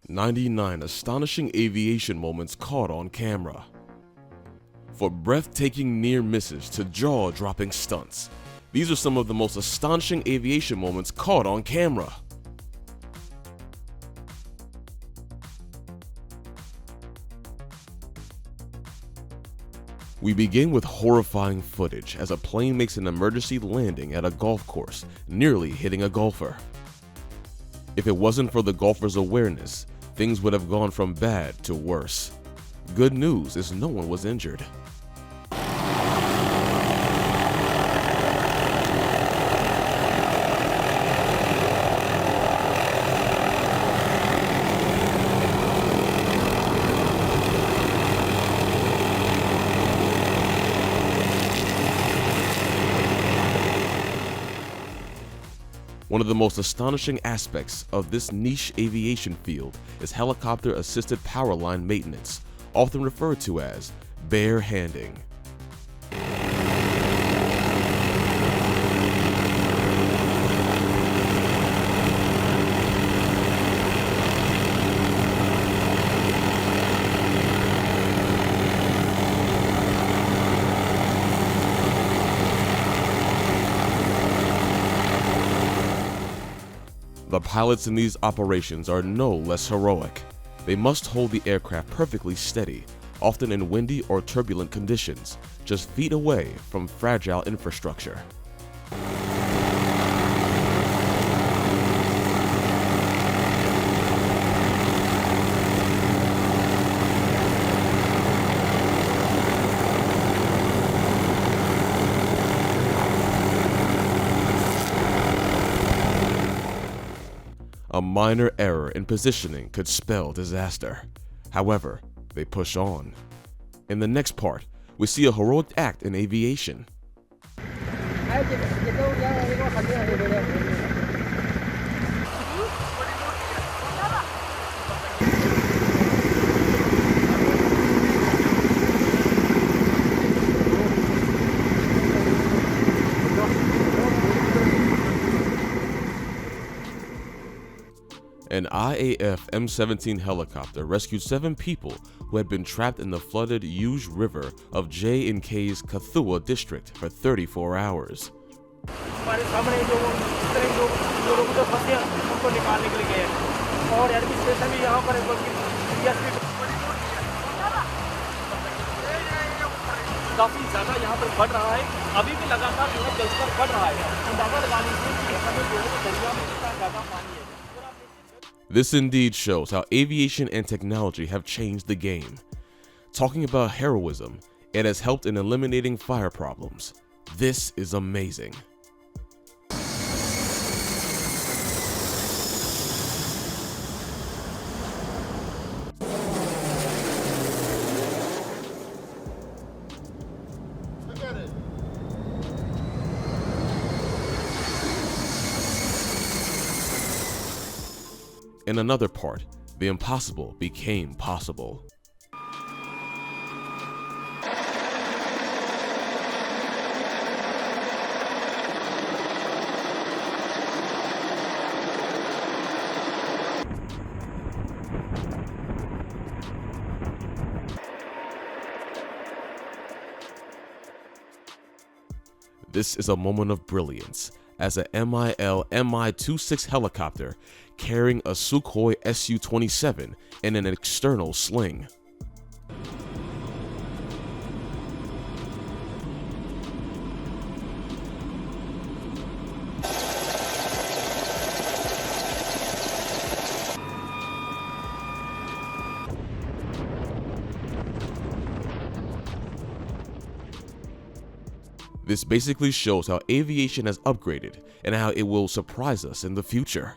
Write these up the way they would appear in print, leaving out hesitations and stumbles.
99 astonishing aviation moments caught on camera. For breathtaking near misses to jaw-dropping stunts, these are some of the most astonishing aviation moments caught on camera. We begin with horrifying footage as a plane makes an emergency landing at a golf course, nearly hitting a golfer. If it wasn't for the golfer's awareness, things would have gone from bad to worse. Good news is no one was injured. One of the most astonishing aspects of this niche aviation field is helicopter-assisted power line maintenance, often referred to as barehanding. The pilots in these operations are no less heroic. They must hold the aircraft perfectly steady, often in windy or turbulent conditions, just feet away from fragile infrastructure. A minor error in positioning could spell disaster. However, they push on. In the next part, we see a heroic act in aviation. An IAF M-17 helicopter rescued 7 people who had been trapped in the flooded Uge River of J&K's Kathua district for 34 hours. This indeed shows how aviation and technology have changed the game. Talking about heroism, it has helped in eliminating fire problems. This is amazing. In another part, the impossible became possible. This is a moment of brilliance as a MIL Mi-26 helicopter carrying a Sukhoi Su-27 in an external sling. This basically shows how aviation has upgraded and how it will surprise us in the future.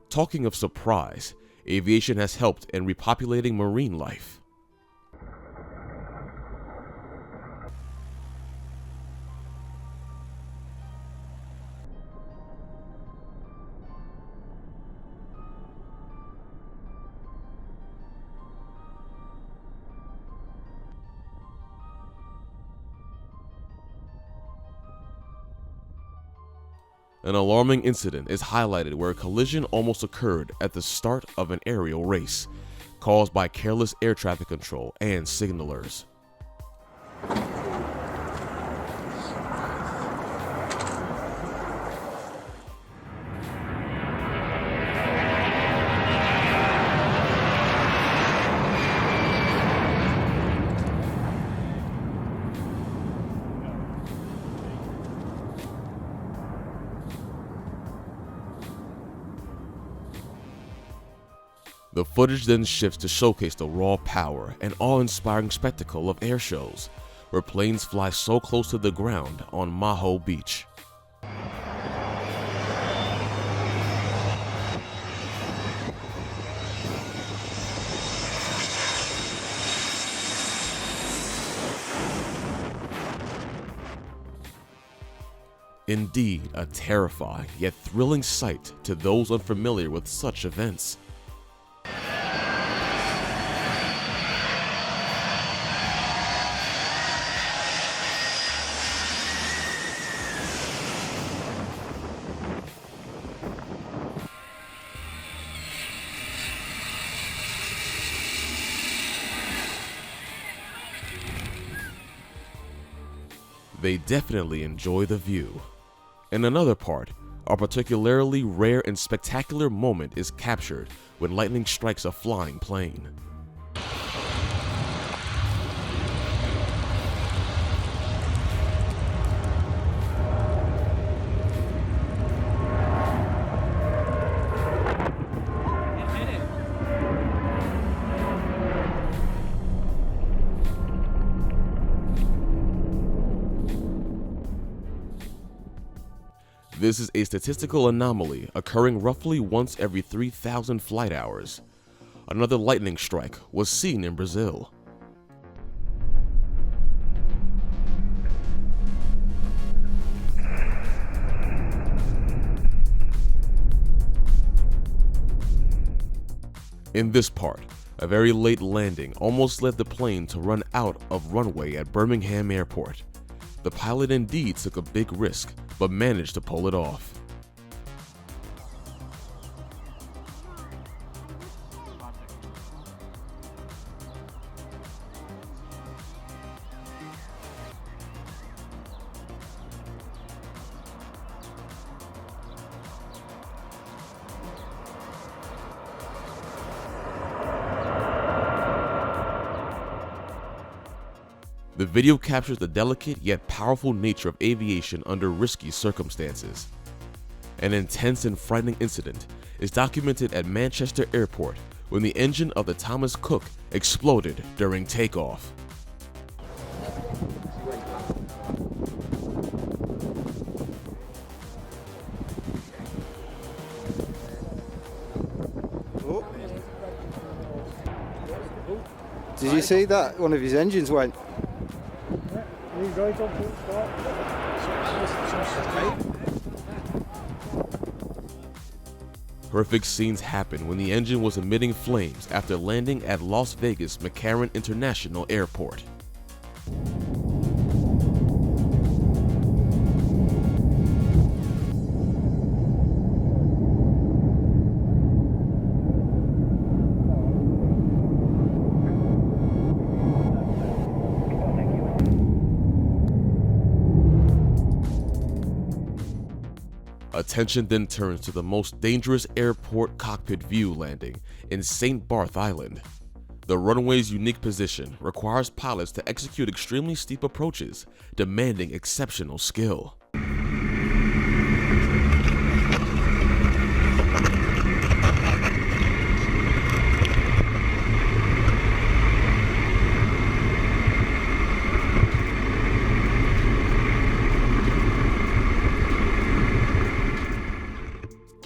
Talking of surprise, aviation has helped in repopulating marine life. An alarming incident is highlighted where a collision almost occurred at the start of an aerial race, caused by careless air traffic control and signalers. The footage then shifts to showcase the raw power and awe-inspiring spectacle of air shows, where planes fly so close to the ground on Maho Beach. Indeed, a terrifying yet thrilling sight to those unfamiliar with such events. They definitely enjoy the view. In another part, a particularly rare and spectacular moment is captured when lightning strikes a flying plane. This is a statistical anomaly occurring roughly once every 3,000 flight hours. Another lightning strike was seen in Brazil. In this part, a very late landing almost led the plane to run out of runway at Birmingham Airport. The pilot indeed took a big risk, but managed to pull it off. The video captures the delicate yet powerful nature of aviation under risky circumstances. An intense and frightening incident is documented at Manchester Airport when the engine of the Thomas Cook exploded during takeoff. Did you see that? One of his engines went. Horrific scenes happened when the engine was emitting flames after landing at Las Vegas McCarran International Airport. Attention then turns to the most dangerous airport cockpit view landing in St. Barth Island. The runway's unique position requires pilots to execute extremely steep approaches, demanding exceptional skill.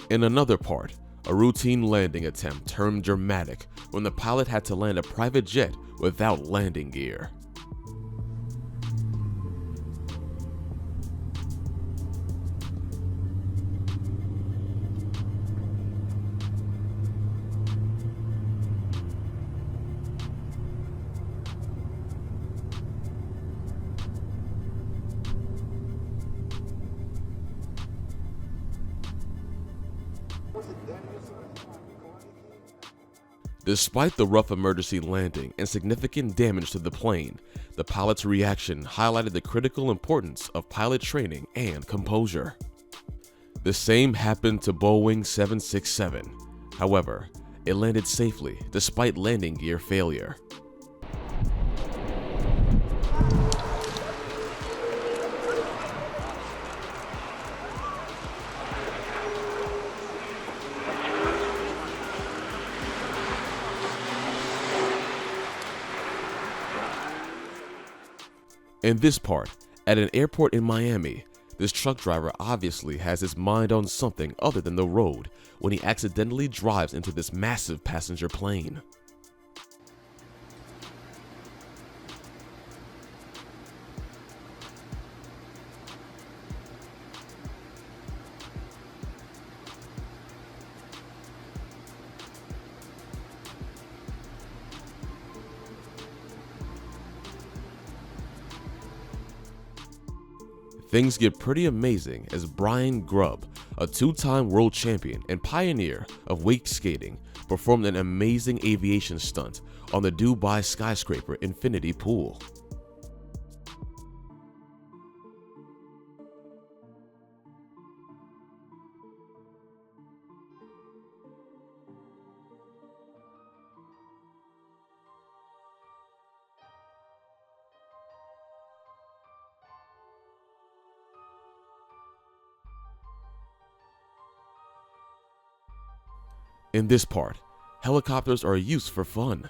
In another part, a routine landing attempt turned dramatic when the pilot had to land a private jet without landing gear. Despite the rough emergency landing and significant damage to the plane, the pilot's reaction highlighted the critical importance of pilot training and composure. The same happened to Boeing 767. However, it landed safely despite landing gear failure. In this part, at an airport in Miami, this truck driver obviously has his mind on something other than the road when he accidentally drives into this massive passenger plane. Things get pretty amazing as Brian Grubb, a two-time world champion and pioneer of wake skating, performed an amazing aviation stunt on the Dubai skyscraper infinity pool. In this part, helicopters are used for fun.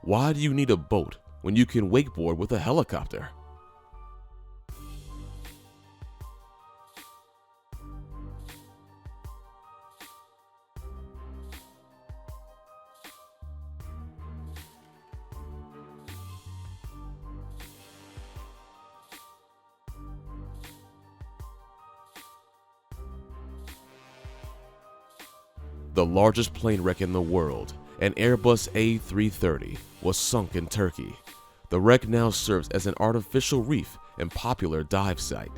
Why do you need a boat when you can wakeboard with a helicopter? The largest plane wreck in the world, an Airbus A330, was sunk in Turkey. The wreck now serves as an artificial reef and popular dive site.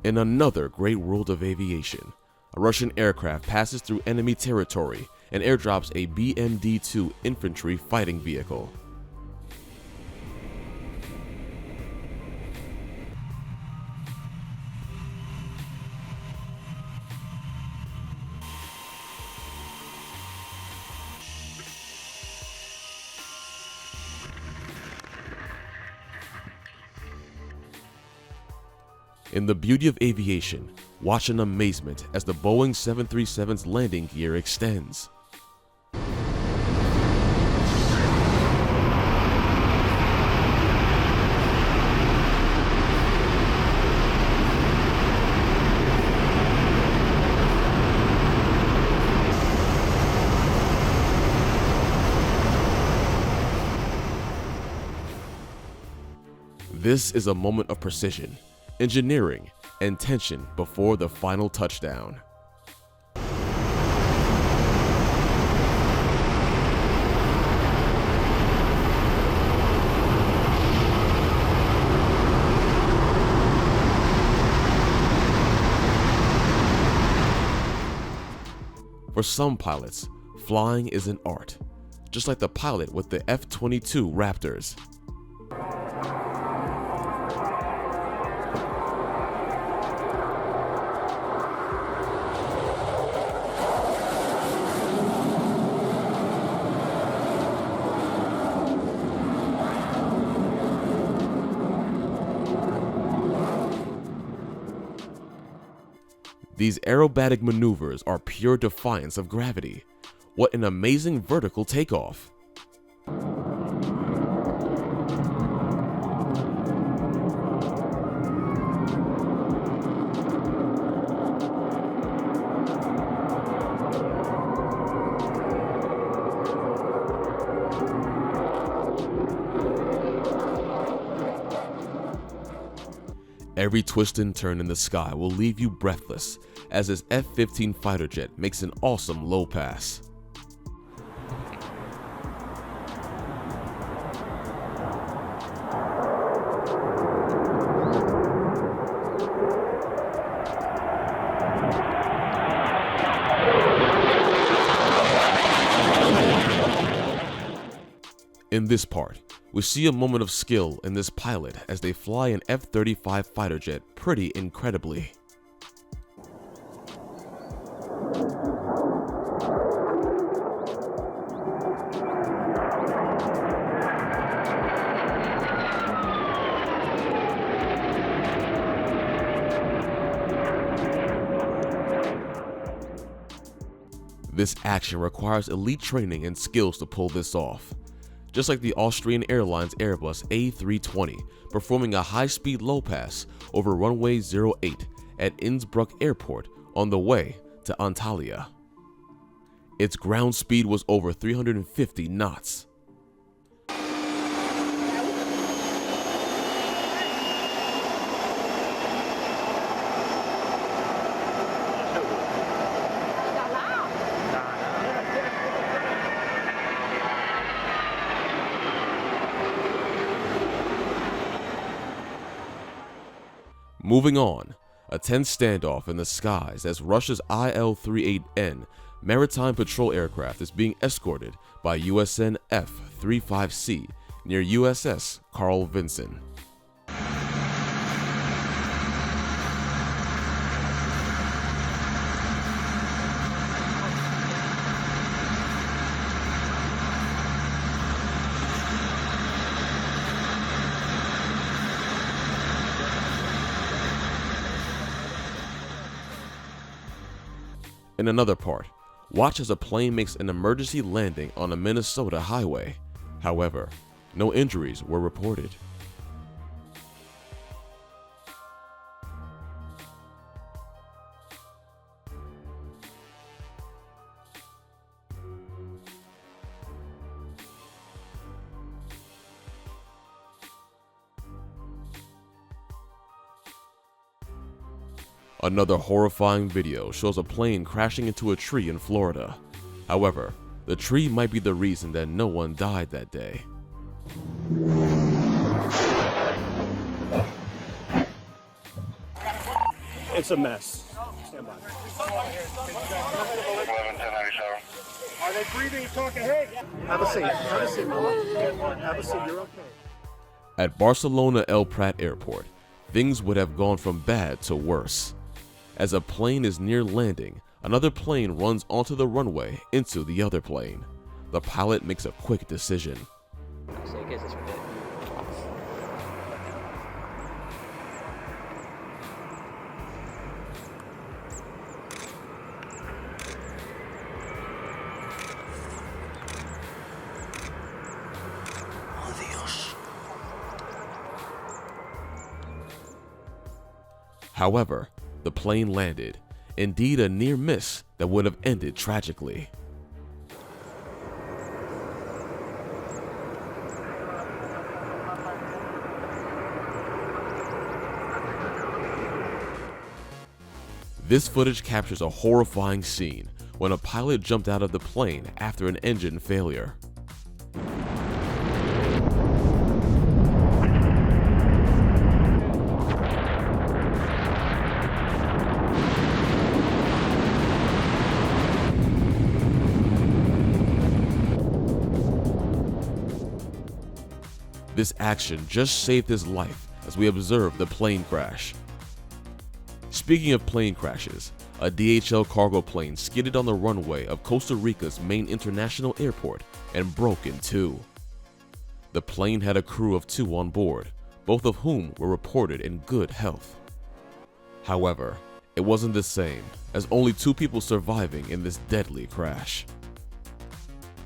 In another great world of aviation, a Russian aircraft passes through enemy territory and airdrops a BMD-2 infantry fighting vehicle. In the beauty of aviation, watch in amazement as the Boeing 737's landing gear extends. This is a moment of precision, engineering, and tension before the final touchdown. For some pilots, flying is an art, just like the pilot with the F-22 Raptors. These aerobatic maneuvers are pure defiance of gravity. What an amazing vertical takeoff! Every twist and turn in the sky will leave you breathless as this F-15 fighter jet makes an awesome low pass. In this part, we see a moment of skill in this pilot as they fly an F-35 fighter jet pretty incredibly. This action requires elite training and skills to pull this off. Just like the Austrian Airlines Airbus A320 performing a high-speed low pass over runway 08 at Innsbruck Airport on the way to Antalya. Its ground speed was over 350 knots. Moving on, a tense standoff in the skies as Russia's IL-38N maritime patrol aircraft is being escorted by USN F-35C near USS Carl Vinson. In another part, watch as a plane makes an emergency landing on a Minnesota highway. However, no injuries were reported. Another horrifying video shows a plane crashing into a tree in Florida. However, the tree might be the reason that no one died that day. It's a mess. Stand by. Are they breathing? Talking. Hey, have a seat. Have a seat, Mama. Have a seat. You're okay. At Barcelona El Prat Airport, things would have gone from bad to worse. As a plane is near landing, another plane runs onto the runway into the other plane. The pilot makes a quick decision. However, the plane landed, indeed a near miss that would have ended tragically. This footage captures a horrifying scene when a pilot jumped out of the plane after an engine failure. This action just saved his life as we observed the plane crash. Speaking of plane crashes, a DHL cargo plane skidded on the runway of Costa Rica's main international airport and broke in two. The plane had a crew of 2 on board, both of whom were reported in good health. However, it wasn't the same, as only 2 people surviving in this deadly crash.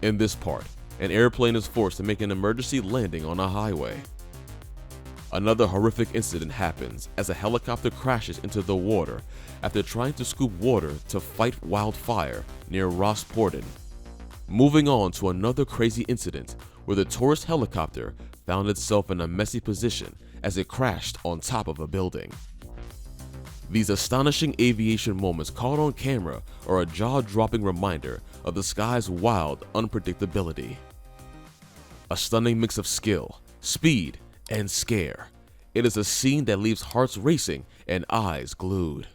In this part, an airplane is forced to make an emergency landing on a highway. Another horrific incident happens as a helicopter crashes into the water after trying to scoop water to fight wildfire near Rosporden. Moving on to another crazy incident where the tourist helicopter found itself in a messy position as it crashed on top of a building. These astonishing aviation moments caught on camera are a jaw-dropping reminder of the sky's wild unpredictability. A stunning mix of skill, speed, and scare. It is a scene that leaves hearts racing and eyes glued.